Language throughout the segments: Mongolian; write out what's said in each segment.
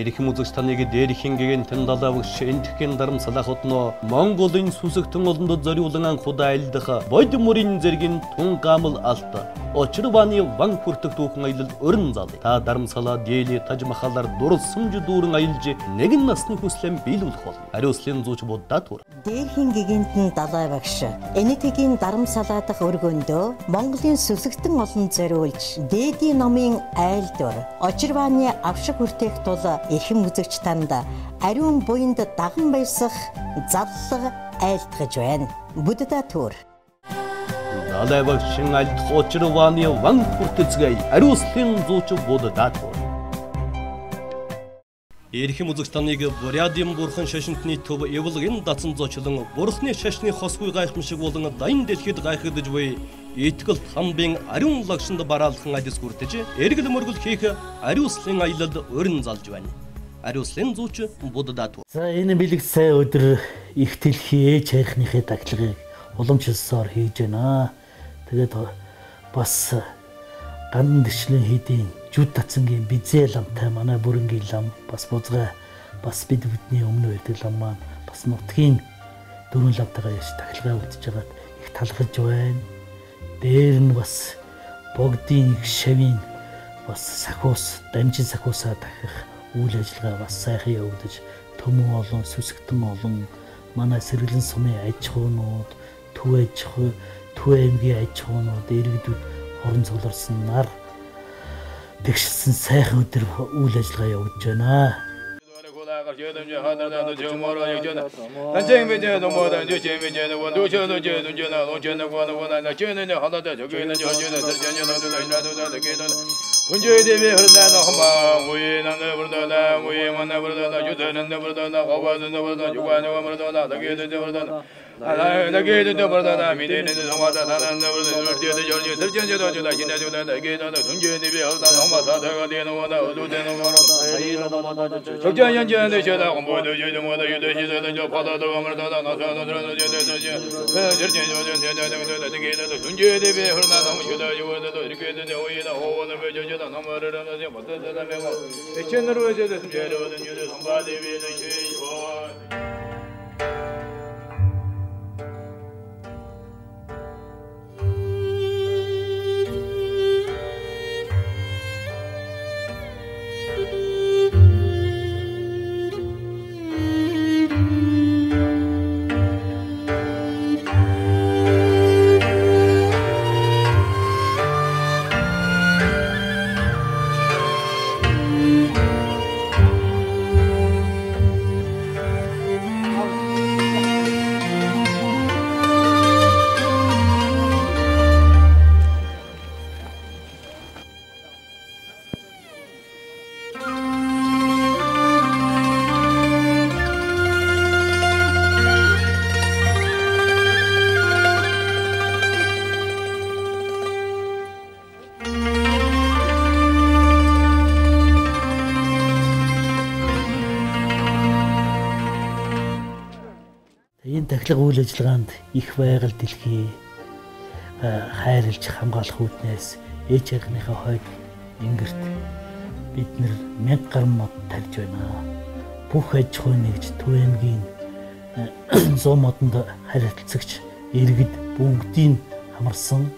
Эрхэм үзэгчдийн дээр хингийн тэн далавч энтхэн дарамсалах отно Монголын сүсэгтэн олондод зориулан анхудаа айлдах бойд мөрийн зэргийн тун гамал алта очирваны ван хүртэх түүхэн аялал өрн зал та дарамсалаа диэли таж махалар дурсамж дүүрэн аялж нэгэн насны хүслэн биелүүлэх болно. Ариуслын зүүч буддаа тур. Дээр хингийн тэн далай багш энэтгийн дарамсалаадах өргөндөө Монголын сүсэгтэн олон зориулж дээдийн номын айлдвар очирваны авшиг хүртэх тул эрхэм үзэгч танд ариун буйнд даган байсах заллага айлтгаж байна. Буддаа тур. Далай багшин айлдах очирваны ван хүртэцгэй ариуслын зүүч буддаа тур. Эрхэм үзэгчдийг Бурядын бурхан шашинтны төв эвлэгэн датсан зочлон бурхны шашны хосгүй гайхамшиг болон дайн дэлхийд гайхагдж буй итгэл хамбын ариун лагшинд бараалхан адис хүртэж эргэл мөргөл хийх ариуслын аялалд өрн залж байна. Ариуслын зүүч буддаа тур. За энэ бэлэг сая өдөр их дэлхий ээж хайрхныхээ даглагыг уламжлалсаар хийж байна. Тэгээд бас гандан дэвшлэн хийдийн жүд татсангийн бизээ ламтай манай бүрэнгийн лам бас бузгай бас бидний өмнө байдаг лам маань бас нутгийн дөрвөн ламтайгаа яш тахилгаа үзэж байгаад их талхаж байна. Дээр нь бас богдын их шавийн бас сахиус дамжин сахиусаа дахих үйл ажиллагаа бас сайхан явагдаж төмөн олон сүсгтэн олон манай сэргэлэн сумын аж ахуйнууд төв аймгийн аж ахуйнууд иргэдүүд хорон цугларсан нар тэгшсэн сайхан өдөр үйл ажиллагаа явуулж байна. Энэ тахилга үйл ажиллагаанд их байгаль дэлхий хайрлж хамгаалах үүднээс ээж хайрхныхаа хойд ингэрт бид нэр 1000 гаруй мод тарьж байна. Бүх аж ахуй нэгж төв аймгийн 100 модонд харилцагч иргэд бүгдийг хамарсан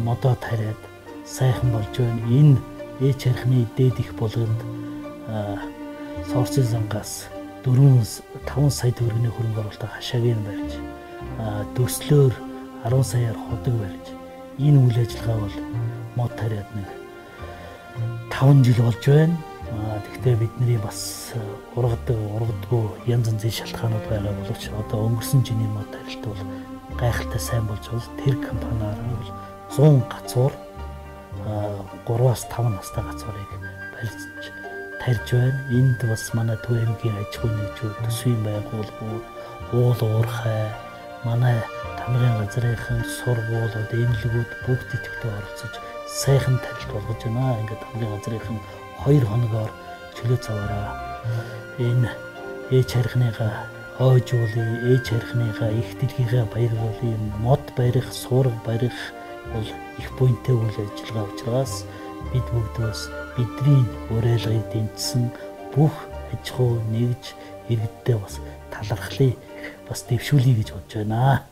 модоо тариад сайхан болж байна. Энэ ээж хайрхны дээд их болгонд сорсын зангаас 4-5 сая төгрөгийн хөрөнгө оруулалтаа хашааг нь барьж төслөөр 10 саяар ходог барьж энэ үйл ажиллагаа бол мод тариад нэг 5 жил болж байна. Тэгвэл бидний бас ургадгүй янз янзын шалтгаанууд байгаа боловч одоо өнгөрсөн жилийн мод тарилт бол гайхалтай сайн болж байна. Тэр компаниар бол 100 гацуур 3-5 настай гацуурыг барьж тарьж байна. Энд бас манай төв аймгийн аж ахуйн нэгжүүд, төсвийн байгууллагууд, уул уурхай, манай тамгын газрынхан сургуулиуд, эмнэлгүүд бүгд идэвхтэй оролцож сайхан тарилт болгож байна. Ингээд тамгын газрынхан 2 хоногоор чөлөө цаваараа энэ ээж хайрхныгаа ойжуулъя, ээж хайрхныгаа их дэлхийгээ баярлуулъя, мод барих, суурга барих бол их буйнтай үйл ажиллагаа учраас бид бүгдөөс бидний уриалгыг дэмжсэн бүх аж ахуй нэгж иргэддээ бас талархлыг бас дэвшүүлье гэж бодож байна.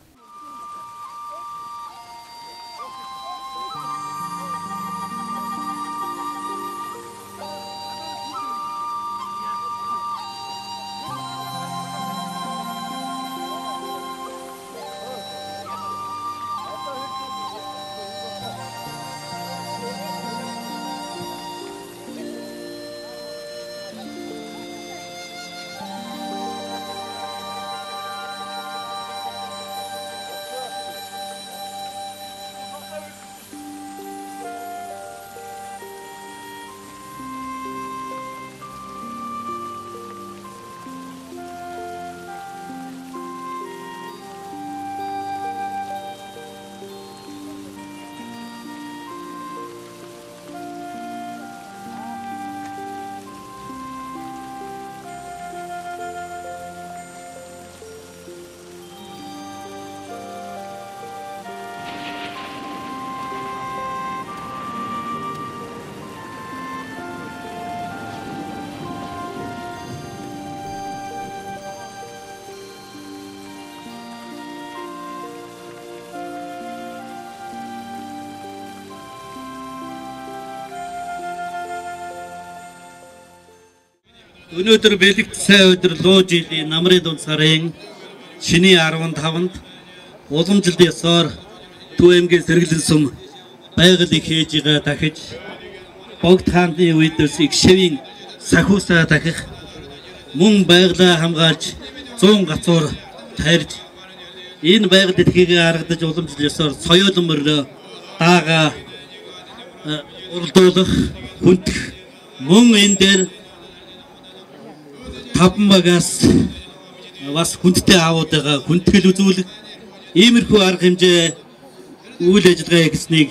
Өнөөдөр бэлэгт сайн өдөр луу жилийн намрын дунд сарын шиний 15-нд уламжлалт ёсоор Төв аймгийн сэргэлэн сум байгаль их ээжигээ дахиж богд хааны үедээс их шивийн сахиусаа дахих мөн байгалаа хамгаалж 100 гацуур тарьж энэ байгаль эдхийг харагдаж уламжлалт ёсоор соёолон мөрлөө даага уралдуулах хүндэх мөн энэ дээр таван багаас бас хүндтэй аавуудаа хүндэтгэл үзүүлэх иймэрхүү арга хэмжээ үйл ажиллагаа хийснийг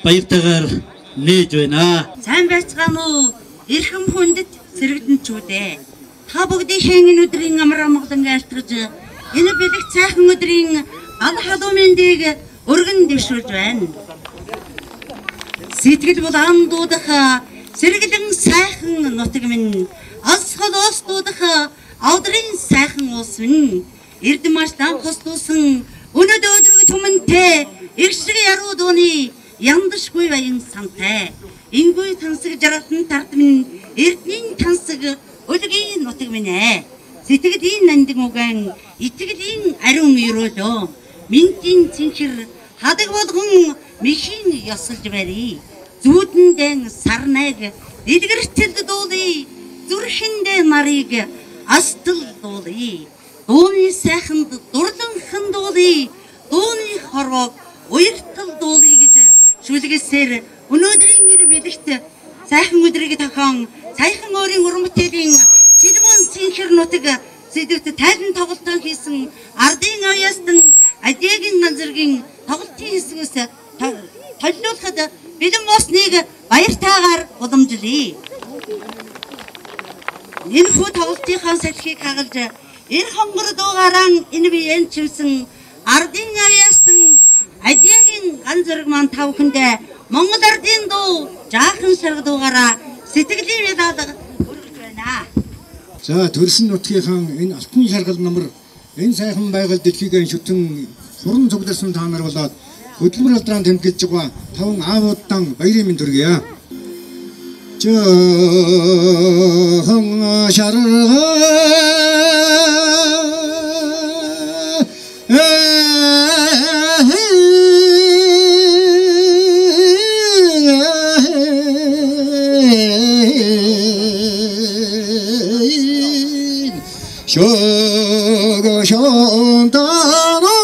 баяртайгаар нээж байна. Сайн байцгаана уу? Эрхэм хүндэт сэрэгдэнчүүдээ. Та бүгдийн энэ өдрийн амар амгалан айлтгаж энэ бэлэгт сайхан өдрийн аль халуун мэндийг өргөн дэвшүүлж байна. Сэтгэл булаан дуудах сэргэлэн сайхан нутаг минь Асхал остуудах аудрын сайхан уус минь эрдэмаш данхос дуусан өнөөдөр өдрөг түмэнтэй эршиг яруу дууны яндашгүй баян сантай ингүй тансаг жаргалтан тарт минь эрдний тансаг өлгийн нутаг минь сэтгэлийн нандин угаан итгэлийн ариун өрөөлөө минтийн цэнхэр хадаг болгон михийн ёсолж барий зүудэндэн сарнайг эдгэртэл дуулъя зүрхэндээ нарыг астал дуулъя. Дууны сайханд дурланхан дуулъя. Дууны хорвоог уяртал дуулъя гэж шүлгэсээр өнөөдрийн нэр бэлэгт сайхан өдрийг тохион саяхан өөрийн уран бүтээлийн Сэлмон цэнхэр нутаг сэдвт тайлан тоглолтоо хийсэн ардын авьяастан адиагийн ганцэргийн тоглолтын хэсгээс толиулахад бэлэн болсныг баяртайгаар уламжлая. Энэ хүү тоглолтынхаа салхийг хагалж эр хонгор дуугаран энэ биеэн чимсэн ардын авьяастан адиагийн ганцэрэг маань тавхандаа Монгол ардын дуу жаахан сарга дуугараа сэтгэлийн медаль өргөж байна. За төрсөн нутгийнхаа энэ алтан шаргал намар энэ сайхан байгаль дэлхийг шүтэн хуран цугласан та нар болоод хөдөлмөр алдрaan тэмдэглэж байгаа таван аавуудаа баярын мэнд хүргье. Жаахан шарга 쇼가 쇼다노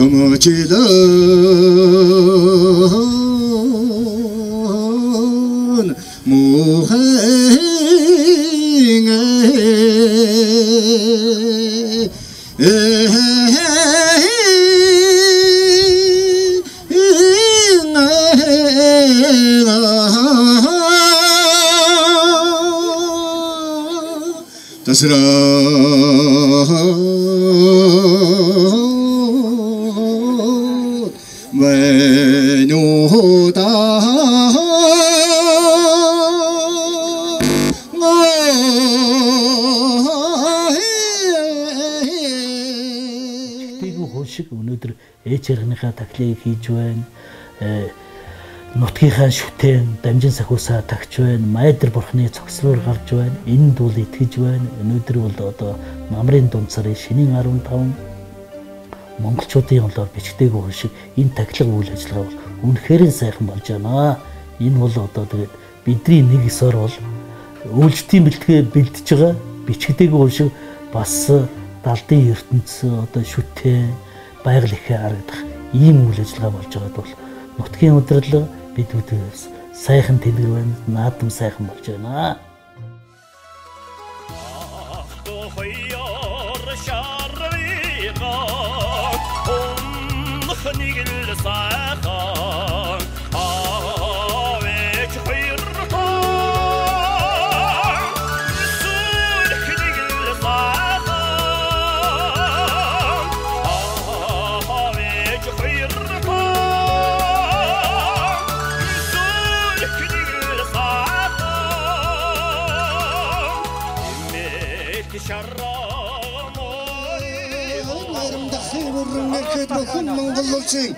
도무지던 무행에 Tasra Venuda Хөшиг өнөөдөр ээж яргийнхаа таглыг хийж байна. Нутгийнхаа шүтэн дамжин сахиусаа тагч байна. Майдар бурхны цогцлоор гарч байна. Энд бол итгэж байна. Өнөөдөр бол одоо намрын дунд сарын шинийн 15 монголчуудын олоор бичгдээгүй хөшиг энэ таглаг үйл ажиллагаа бол үнэхээр сайхан болж байна. Энэ бол одоо тэгээд бидний нэг ёсоор бол үйлчлэлийн бэлтгээ бэлдэж байгаа бичгдээгүй хөшиг бас далдын ертөнцийн одоо шүтэн байгаль ихэ харагдах ийм үйл ажиллагаа болж байгаад бол нутгийн удирдлага бид бүдээс сайхан тэнэг байна. Наадам сайхан болж байна. Монголчууд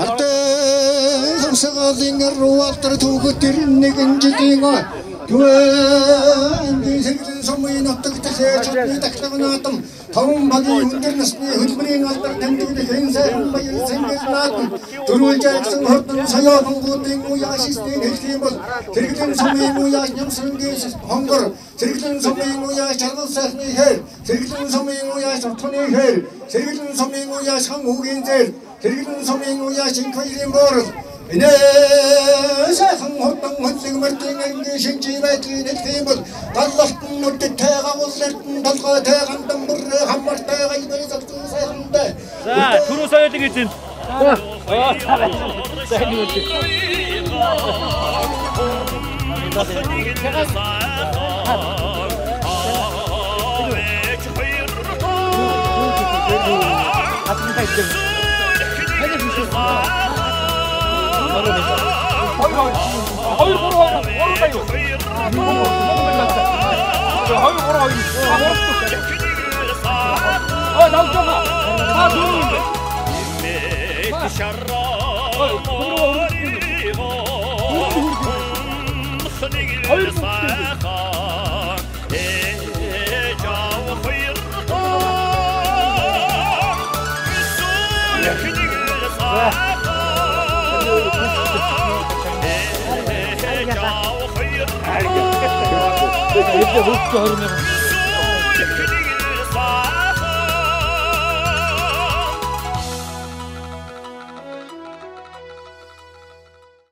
ардын хамсагалын руалтар түүхэд нэгэн жилийн Түвэн сэргэлэн сумын нутагталээ чатны таглагнаатам таван багийн өндөр насны хөлбөрийн алдар тамдигдэх энэ сайхан баяр сэнгэл наатам дөрвөлж агсан хордон саяа хонгуудын уяашистын хэлхийн бол сэргэлэн сумын уяаш нямсангийн хонгор сэргэлэн сумын уяаш чаргал сайхны хэр сэргэлэн сумын уяаш утганы хэр сэргэлэн сумын уяаш хан үгийн зэр сэргэлэн сумын уяаш инхвэрийн борол Ini сайхан хордон хөдлөг мөрдийн ангийн шинжий байдлын хэлхийн бол таллалтан нүдэд тайгаа уллертан толгой тайган дамбар хаммар тайгаа ибэй зовтон сайхантай. За түрүү соёлыг эзэн. Сайн үү.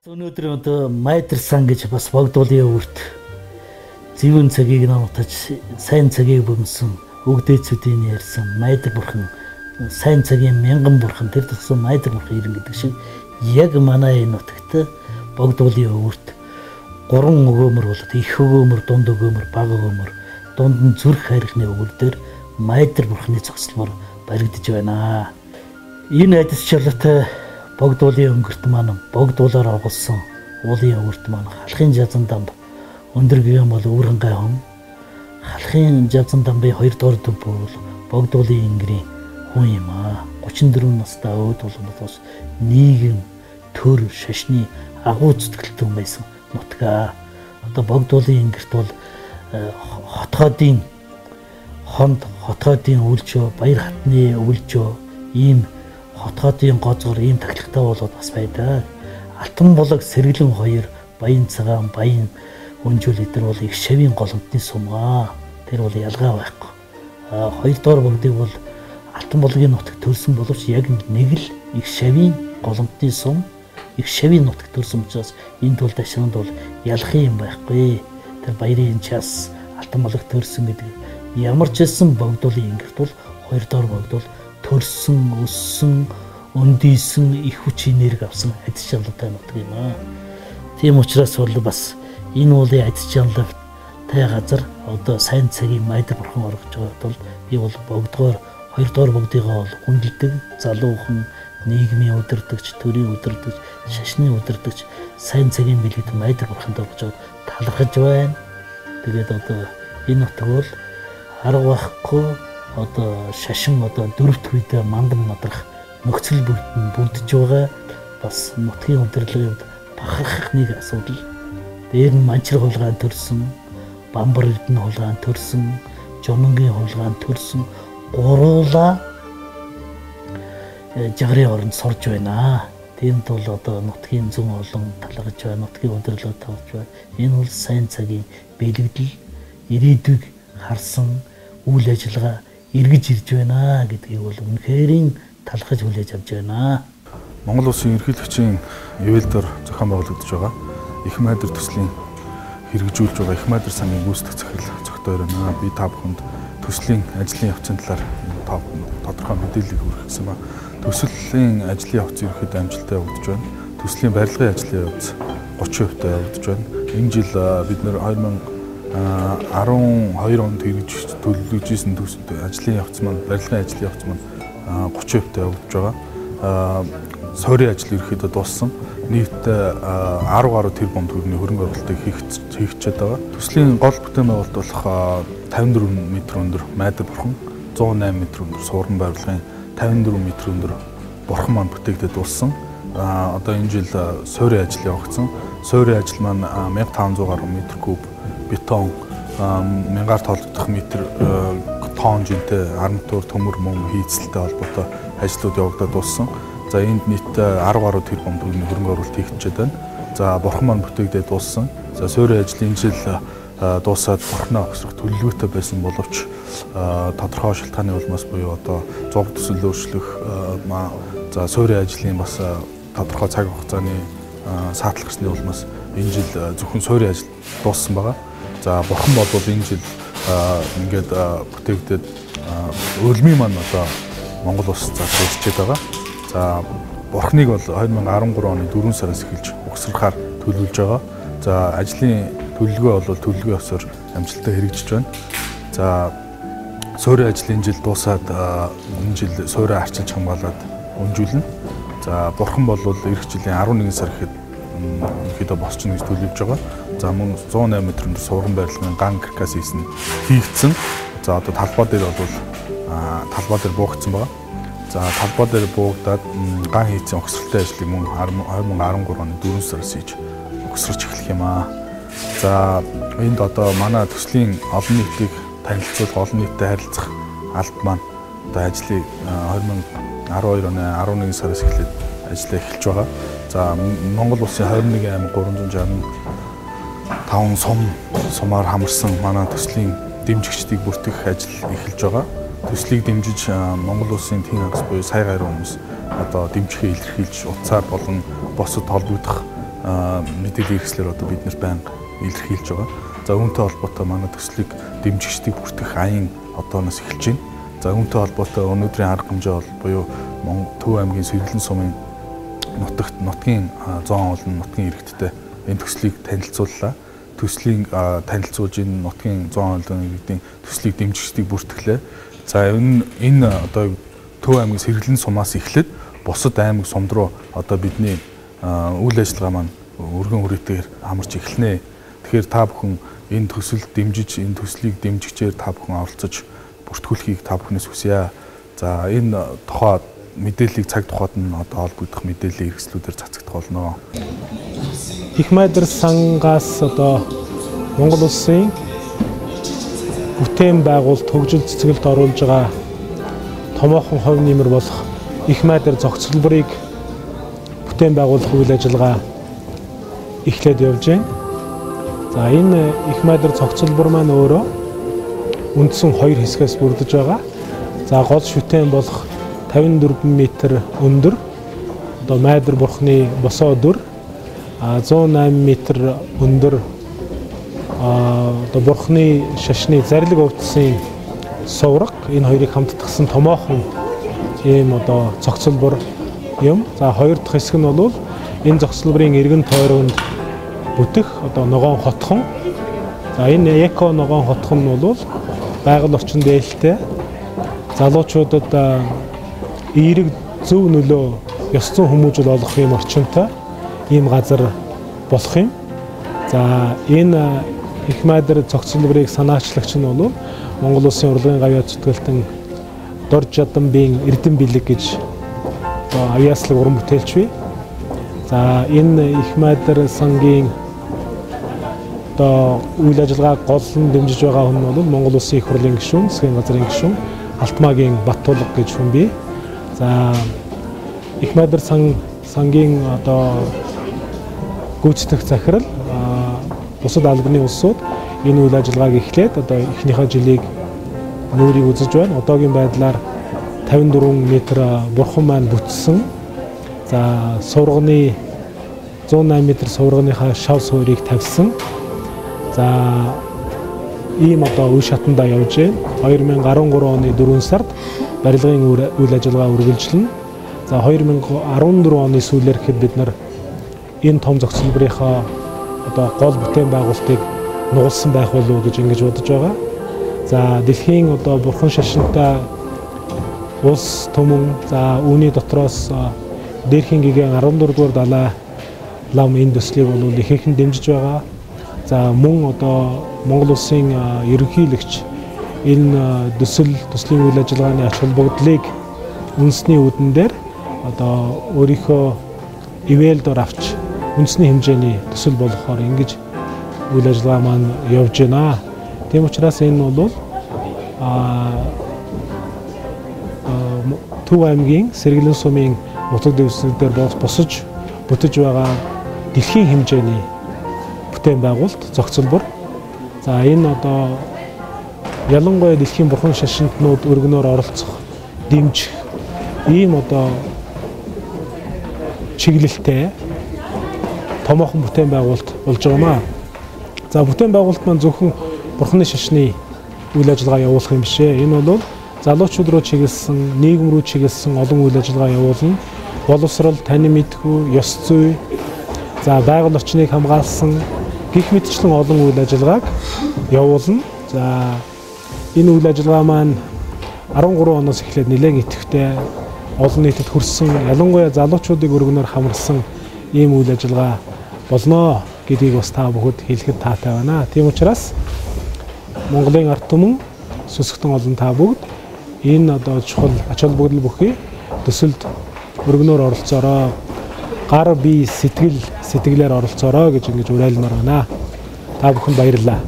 Өнөөдөр одоо майдар сан гэж бас богдуулын өвөрт зэвүүн цагийг намтаж сайн цагийг бөмсөн өгдөөцүүдийн ярьсан майдар бурхан сайн цагийн мянган бурхан тэр тусам майдар бурхан ирэн гэдэг шиг яг манай энэ нутагт богдуулын өвөрт 3 өгөөмөр болоод их өгөөмөр, дунд өгөөмөр, бага өгөөмөр, дунд нь зүрх хайрхны өгөр дээр майдар бурхны цогцлмор баригдаж байна. Энэ айдас шалгатай богдуулын өнгөрт маань богдуулаар оголсон уулын өвөрт маань халахын жазан дамб өндөр гэн бол өвөрн гайхон халахын жазан дамбын 2 дугаар төв бол богдуулын ингэрийн хүн юм аа. 34 настай өвд болгоноос нийгэм төр шашны агуу зүтгэлтэй хүн байсан нутгаа. Одоо богдуулын ингэрт бол хотгоодын хонд, хотгоодын өвлжөө, баяр хатны өвлжөө, ийм хотгоодын гозгор ийм тахилгатай болоод бас байдаг. Алтан булаг сэргэлэн хоёр, баян цагаан, баян өнжүүл эдэр бол их шавийн голомтны сумгаа. Тэр бол ялгаа байхгүй. Хоёрдугаар богдыг бол алтан булгийн нутагт төрсөн боловч яг нэг л их шавийн голомтны сум, их шавийн нутагт төрсөн учраас энэ тул ташранд бол ялах юм байхгүй. Тэр баярын час алтан булаг төрсөн гэдэг. Ямар ч хэлсэн богдуулын ингэрт бол хоёрдугаар богд бол төрсөн, өссөн, өндийсэн, их хүч энерги авсан адис шалгалтай нутаг юм аа. Тийм учраас бол бас энэ уулын адис шалгалт тай газар одоо сайн цагийн майдар бурхан оргож байгаа бол би бол богдгоор 2 дугаар богдыгоо бол хүндэлдэг залуухан нийгмийн удирдагч, төрийн удирдагч, шашны удирдагч сайн цагийн бэлгэд майдар бурханд оргож талархаж байна. Тэгээд одоо энэ нутаг бол арга байхгүй одоо шашин одоо 4-р үедээ мандан мадрах нөхцөл бүрдэнд бүрдэж байгаа. Бас нутгийн удирдлагын хувьд бахархах нэг асуудал. Дээр нь манчраг хулгайн төрсөн, бамбар эрдэнэ хулгайн төрсөн, жононгийн хулгайн төрсөн гуруула жагрын оронд сорж байна. Тэнд бол одоо нутгийн зүүн олон талархаж байна, нутгийн удирдлага тавьж байна. Энэ бол сайн цагийн бэлгэдэл, ирээдүйг харсан үйл ажиллагаа эргэж ирж байна гэдгийг бол үнэхээр талархаж хүлээж авч байна. Монгол Улсын ерөнхийлөгчийн ивэлдээр зохион байгуулагдаж байгаа их майдар төслийн хэрэгжүүлж байгаа их майдар сангийн гүйцэтгэх захирал зохиолоор байна. Би та бүхэнд төслийн ажлын явцын талаар тодорхой мэдээлэл хүргэх гэсэн ба төслийн ажлын явц ерөнхийдөө амжилттай явагдаж байна. Төслийн барилгын ажлын явц 30% таа явагдаж байна. Энэ жил бид нэр 2012 онд хэрэгж төлөвлөж исэн ажлын явц маань барилгын ажлын явц маань 30% таа явагдаж байгаа. Сойрын ажил ерөнхийдөө дууссан. Нийтдээ 10 гаруй тэрбум төгрөгийн хөрөнгө оруулалтыг хийгчээд байгаа. Төслийн гол бүтээн байгуулалт болох 54 м өндөр майдар бурхан, 108 м өндөр суурин барилгын 54 м өндөр бурхан маань бүтээгдээд дууссан. Одоо энэ жил сойрын ажил явагдсан. Сойрын ажил маань 1500 гаруй метр куб бетон, 1000-аар тоологдох метр тонн жинтэй арматур, төмөр, мөн хийцэлтэй холбоотой ажлууд явагдаад дууссан. За энд нийтдээ 10 гаруй тэрбум төгрөгийн хөрөнгө оруулалт хийгдчихэд байна. За бурхан маань бүтээгдээд дууссан. За сойрын ажлын жил дуусаад бурхнаа огсрох төлөвлөгөөтэй байсан боловч тодорхой шалтгааны улмаас буюу одоо зураг төсөл өөрчлөх за сойрын ажлын бас тодорхой цаг хугацааны саатлах гэсний улмаас энэ жил зөвхөн сойрын ажил дууссан байгаа. За бурхан бол энэ жил ингээд бүтээгдээд өлмийн маань одоо Монгол улс зарлуулчихад байгаа. За бурхныг бол 2013 оны 4 сараас эхэлж угсрахаар төлөвлөж байгаа. За ажлын төлөвлөгөө бол төлөвлөгөө ёсоор амжилттай хэрэгжиж байна. За сойрын ажлын жил дуусаад энэ жил сойроо арчилж хамгаалаад өнжүүлнэ. За бурхан бол эх жилийн 11 сар гэхэд ерөнхийдөө босч гэж төлөвлөж байгаа. За мөн 108 м өндөр суурин барилгын ган каркас хийсэн хийгдсэн. За одоо талбай дээр бол талбай дээр буухсан байгаа. За талбай дээр буугдаад ган хийцэн огсролтой ажлыг мөн 2013 оны 4 сараас хийж огсрож эхлэх юм аа. За энд одоо манай төслийн олон нийтийг танилцуулах, олон нийтэд харилцах алба маань одоо ажлыг 2012 оны 11 сараас эхлээд ажиллаа эхэлж байгаа. За Монгол Улсын 21 аймаг 365 сумаар хамарсан манай төслийн дэмжигчдийг бүртгэх ажил эхэлж байгаа. Төслийг дэмжиж Монгол Улсын тэн хагас буюу сая гаруй хүмүүс одоо дэмжихээ илэрхийлж утсаар болон босод холбогдох мэдээллийн хэрэгслэр одоо бид нэр байнга илэрхийлж байгаа. За үүнтэй холбоотой манай төслийг дэмжигчдийг бүртгэх аян одооноос эхэлж байна. За үүнтэй холбоотой өнөөдрийн арга хэмжээ бол буюу Төв аймгийн Сэргэлэн сумын нутгийн 100 олон нутгийн иргэдтэй энэ төслийг танилцууллаа. Төслийг танилцуулж энэ нутгийн 100 олон иргэдийн төслийг дэмжигчдийг бүртгэлээ. За энэ одоо Төв аймгийн Сэргэлэн сумаас эхлээд бусад аймаг сумд руу одоо бидний үйл ажиллагаа маань өргөн хүрээтэйгээр хамарч эхэлнэ. Тэгэхээр та бүхэн энэ төсөлд дэмжиж, энэ төслийг дэмжигчээр та бүхэн оролцож бүртгүүлэхийг та бүхнээс хүсье. За энэ тухай мэдээллийг цаг тухайд нь одоо холбогдох мэдээллийн хэрэгслүүдээр цацагдах болно. Их майдар сангаас одоо Монгол Улсын бүтээн байгуулалт хөгжил цэцгэлд оруулж байгаа томоохон хувь нэмэр болох их майдар зохицолборыг бүтээн байгуулах үйл ажиллагаа эхлээд явж байна. За энэ их майдар зохицолбор маань өөрөө үндсэн 2 хэсгээс бүрдэж байгаа. За гол шүтээн болох 54 м өндөр одоо майдар бурхны босоо дүр, 108 м өндөр одоо бурхны шашны зарлиг өвдсөн сувраг, энэ хоёрыг хамтдагсан томоохон ийм одоо зохицолбор юм. За хоёр дахь хэсэг нь бол энэ зохицолборын эргэн тойронд бүтэх одоо ногоон хотхон. За энэ эко ногоон хотхон нь бол байгаль орчин дээлтэй залуучуудад эерэг зөв нөлөө ёс зүйн хүмүүжил олгох юм орчинтой ийм газар болох юм. За энэ их майдар цогцлборыг санаачлагч нь бол Монгол Улсын урлагийн гавьяа зүтгэлтэн Дор Жаданбын Эрдэм бэлэг гэж аяаслаг уран бүтээлч бий. За энэ их майдар сангийн үйл ажиллагааг гол нь дэмжиж байгаа хүн бол Монгол Улсын их хурлын гишүүн, засгийн газрын гишүүн Алтмаагийн Баттулга гэж хүн бий. За их майдар сангийн гүйцэтгэх захирал бусад албаны улсууд энэ үйл ажиллагааг эхлээд эхнийхээ жилийг нүүрийг үзэж байна. Одоогийн байдлаар 54 м бурхан маань бүтсэн. За сурганы 108 м сурганыхаа шав суурийг тавьсан. За ийм үе шатандаа явж байна. 2013 оны 4 сард барилгын үйл ажиллагаа үргэлжлэнэ. За 2014 оны сүүлээр хэд бид нар энэ том зохицолборынхаа гол бүтээн байгуулалтыг нугалсан байх болов уу гэж ингэж бодож байгаа. За дэлхийн бурхан шашинтай улс түмэн за үүний дотроос дээрхийн гигэн 14 дугаар далай лам энэ төслийг бол ихээхэн дэмжиж байгаа. За мөн Монгол Улсын ерөнхийлөгч энэ төслийн үйл ажиллагааны ач холбогдлыг үндэсний үүдэн дээр өөрийнхөө ивэлдор авч үндэсний хэмжээний төсөл болохоор ингэж үйл ажиллагаа маань явж байна. Тийм учраас энэ бол Төв аймгийн Сэргэлэн сумын нутаг дэвснүүдээр босож бүтэж байгаа дэлхийн хэмжээний бүтээн байгуулалт зохицолбор. За энэ ялангуяа дэлхийн бурхан шашинтнууд өргөнөөр оролцох, дэмжих ийм чиглэлтэй томоохон бүтээн байгуулалт болж байгаамаа. За бүтээн байгуулалт маань зөвхөн бурханы шашны үйл ажиллагаа явуулах юм биш ээ. Энэ бол залуучууд руу чиглэсэн, нийгэм рүү чиглэсэн олон үйл ажиллагаа явуулна. Боловсрол, танин мэдхүй, ёс зүй, за байгаль орчныг хамгаалсан гих мэтчлэн олон үйл ажиллагааг явуулна. За энэ үйл ажиллагаа маань 13 оноос эхлээд нэлээд идэвхтэй олон нийтэд хүрсэн, ялангуяа залуучуудыг өргөнөөр хамарсан ийм үйл ажиллагаа болно гэдгийг бас та бүхэд хэлэхэд таатай байна. Тийм учраас Монголын ард түмэн сүсгтэн олон та бүгд энэ чухал ач холбогдол бүхий төсөлд өргөнөөр оролцоороо, гар бие сэтгэлээр оролцоороо гэж ингэж уриалмаар байна. Та бүхэн баярлалаа.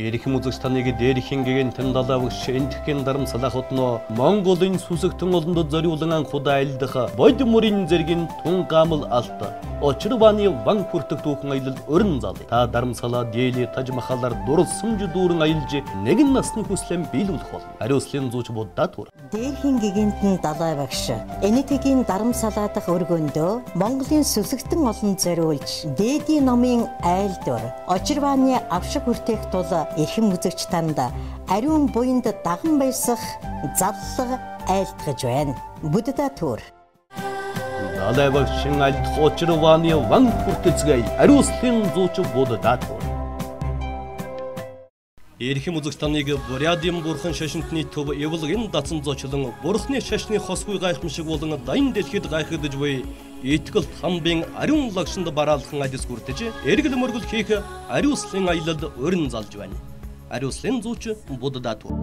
Эрхэм үзэгчдийг дээрхийн гэгэн тандалаа багш энтхийн дарамсалах одно Монголын сүсгтэн олондод зориулан анхудаа айлдах бодь мөрийн зэргийн тун гамал алта очирваны ван хүртэх түүхэн аялал өрн зал та дарамсалаа дээли таж махалар дурсамж дүүрэн аялж нэгэн насны хүслэн биелүүлэх бол ариуслын зүүч буддаа тур дээрхийн гэгэнтэн далай багш энэтхийн дарамсалаадах өргөндөө Монголын сүсгтэн олонд зориулж дээдийн номын айлдвар очирваны авшиг хүртэх тул эрхэм үзэгч танд ариун буянд даган байсах заллага айлтгаж байна. Буддаа тур. Далай багшин айлтх очирваны ван хүртэцгэй ариуслын зүүч буддаа тур. Эрхэм үзэгч таныг Бурядын бурхан шашинтны төв эвлэгэн дацсан зочлон бурхны шашны хосгүй гайхамшиг болон дайн дэлхийд гайхагдж буй итгэл хамбын ариун лагшинд бараалхан адис хүртэж эргэл мөргөл хийх ариуслын аялалд өрн залж байна. Ариуслын зүүч буддаа тур.